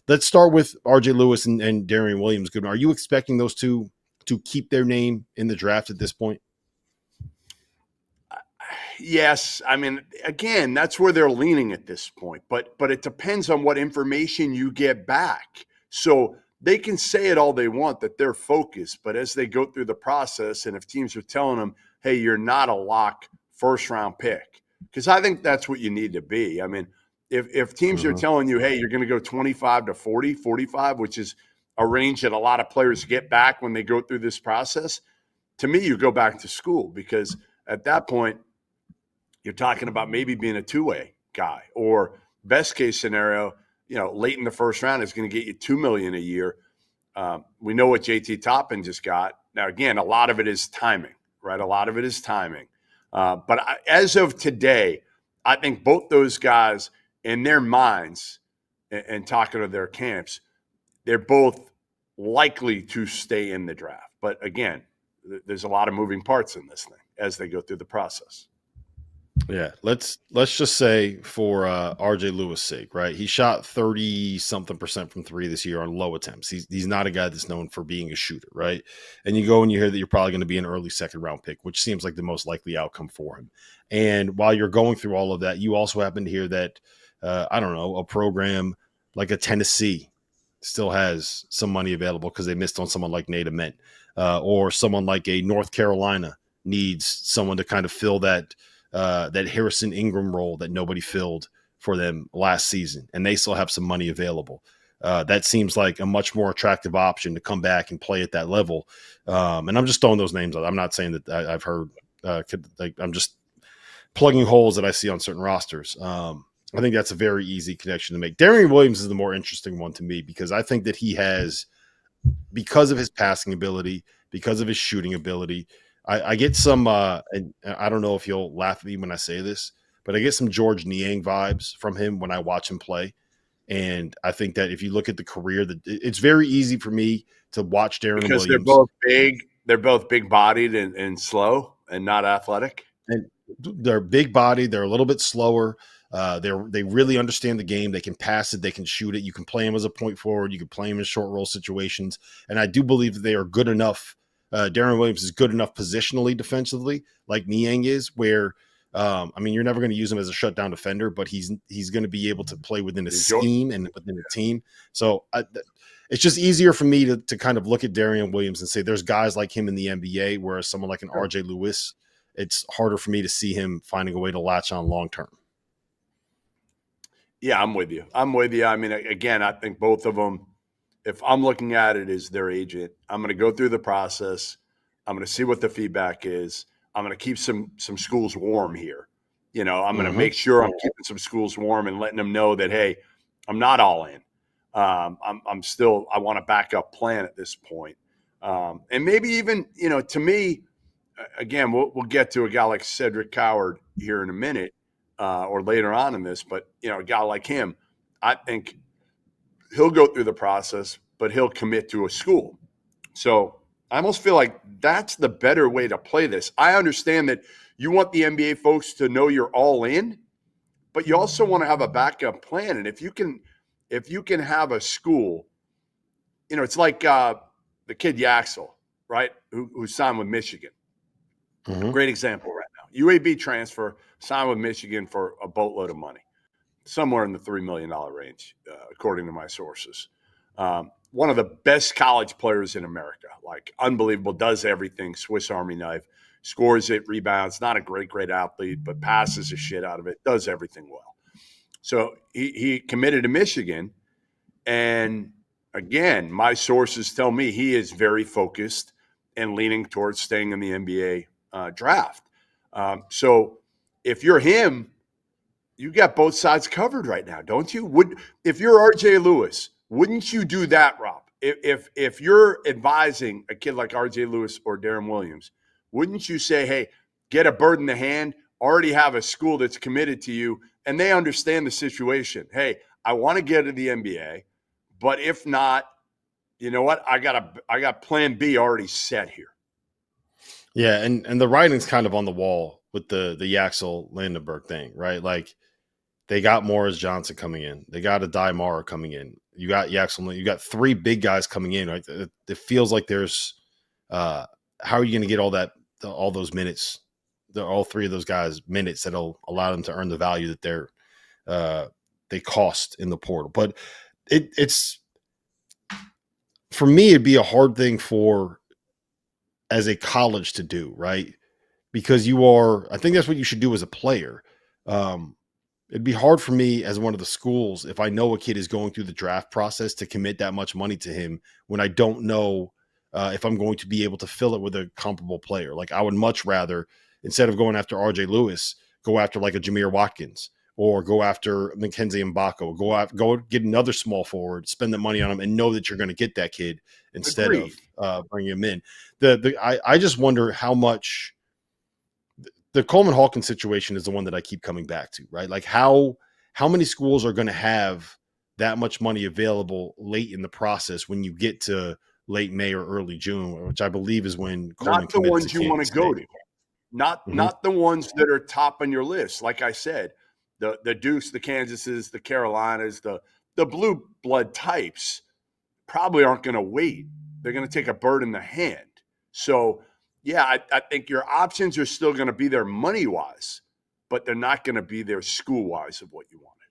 let's start with RJ Lewis and Darrion Williams. Are you expecting those two to keep their name in the draft at this point? Yes. I mean, again, that's where they're leaning at this point. But it depends on what information you get back. So they can say it all they want that they're focused, but as they go through the process, and if teams are telling them, hey, you're not a lock first-round pick, because I think that's what you need to be. I mean, if teams are telling you, hey, you're going to go 25 to 40, 45, which is a range that a lot of players get back when they go through this process, to me, you go back to school, because at that point, you're talking about maybe being a two-way guy, or best case scenario, late in the first round is going to get you $2 million a year. We know what JT Toppin just got. Now, again, a lot of it is timing, right? A lot of it is timing. But as of today, I think both those guys in their minds and talking to their camps, they're both likely to stay in the draft. But again, there's a lot of moving parts in this thing as they go through the process. Yeah, let's just say for RJ Lewis' sake, right? He shot 30-something% from three this year on low attempts. He's not a guy that's known for being a shooter, right? And you go and you hear that you're probably going to be an early second-round pick, which seems like the most likely outcome for him. And while you're going through all of that, you also happen to hear that, I don't know, a program like a Tennessee still has some money available because they missed on someone like Nate Ament, or someone like a North Carolina needs someone to kind of fill that Harrison Ingram role that nobody filled for them last season, and they still have some money available. That seems like a much more attractive option to come back and play at that level. And I'm just throwing those names out. I'm not saying that I've heard, I'm just plugging holes that I see on certain rosters. I think that's a very easy connection to make. Darrion Williams is the more interesting one to me, because I think that he has, because of his passing ability, because of his shooting ability, I get some, and I don't know if you'll laugh at me when I say this, but I get some George Niang vibes from him when I watch him play. And I think that if you look at the career, that it's very easy for me to watch Darrion Williams. Because they're both big-bodied and slow and not athletic. And they're big-bodied. They're a little bit slower. They really understand the game. They can pass it. They can shoot it. You can play him as a point forward. You can play him in short roll situations. And I do believe that they are good enough. Darrion Williams is good enough positionally defensively, like Niang is, where you're never going to use him as a shutdown defender, but he's going to be able to play within a scheme and within a team. So it's just easier for me to kind of look at Darrion Williams and say there's guys like him in the NBA, whereas someone like an RJ Lewis, it's harder for me to see him finding a way to latch on long term. Yeah, I'm with you. I mean, again, I think both of them, if I'm looking at it as their agent, I'm going to go through the process. I'm going to see what the feedback is. I'm going to keep some schools warm here. I'm going to make sure I'm keeping some schools warm and letting them know that, hey, I'm not all in. I'm still, I want a backup plan at this point. And maybe even, to me, again, we'll get to a guy like Cedric Coward here in a minute, or later on in this, but a guy like him, I think he'll go through the process, but he'll commit to a school. So I almost feel like that's the better way to play this. I understand that you want the NBA folks to know you're all in, but you also want to have a backup plan. And if you can have a school, it's like the kid Yaxel, right, who signed with Michigan. Mm-hmm. Great example right now. UAB transfer, signed with Michigan for a boatload of money, somewhere in the $3 million range, according to my sources. One of the best college players in America, like unbelievable, does everything, Swiss Army knife, scores it, rebounds, not a great athlete, but passes the shit out of it, does everything well. So he committed to Michigan, and again, my sources tell me he is very focused and leaning towards staying in the NBA draft. So if you're him, you got both sides covered right now, don't you? If you're RJ Lewis, wouldn't you do that, Rob? If you're advising a kid like RJ Lewis or Darrion Williams, wouldn't you say, hey, get a bird in the hand, already have a school that's committed to you, and they understand the situation. Hey, I want to get to the NBA, but if not, you know what? I got plan B already set here. Yeah, and the writing's kind of on the wall with the Yaxel Landenberg thing, right? Like, they got Morris Johnson coming in. They got a Mara coming in. You got Yaxel. You got three big guys coming in. Right? It feels like there's how are you going to get all those minutes? All three of those guys minutes that'll allow them to earn the value that they cost in the portal. But it's for me, it'd be a hard thing for as a college to do, right? Because I think that's what you should do as a player. It'd be hard for me as one of the schools if I know a kid is going through the draft process to commit that much money to him when I don't know if I'm going to be able to fill it with a comparable player. Like I would much rather, instead of going after RJ Lewis, go after like a Jameer Watkins or go after Mackenzie Mbako, go get another small forward, spend the money on him and know that you're going to get that kid instead of bringing him in. I just wonder how much the Coleman Hawkins situation is the one that I keep coming back to, right? Like how many schools are going to have that much money available late in the process when you get to late May or early June, which I believe is when Coleman not the ones you want to go to, not the ones that are top on your list. Like I said, the Dukes, the Kansases, the Carolinas, the blue blood types probably aren't going to wait. They're going to take a bird in the hand. So, yeah, I think your options are still going to be there money-wise, but they're not going to be there school-wise of what you wanted.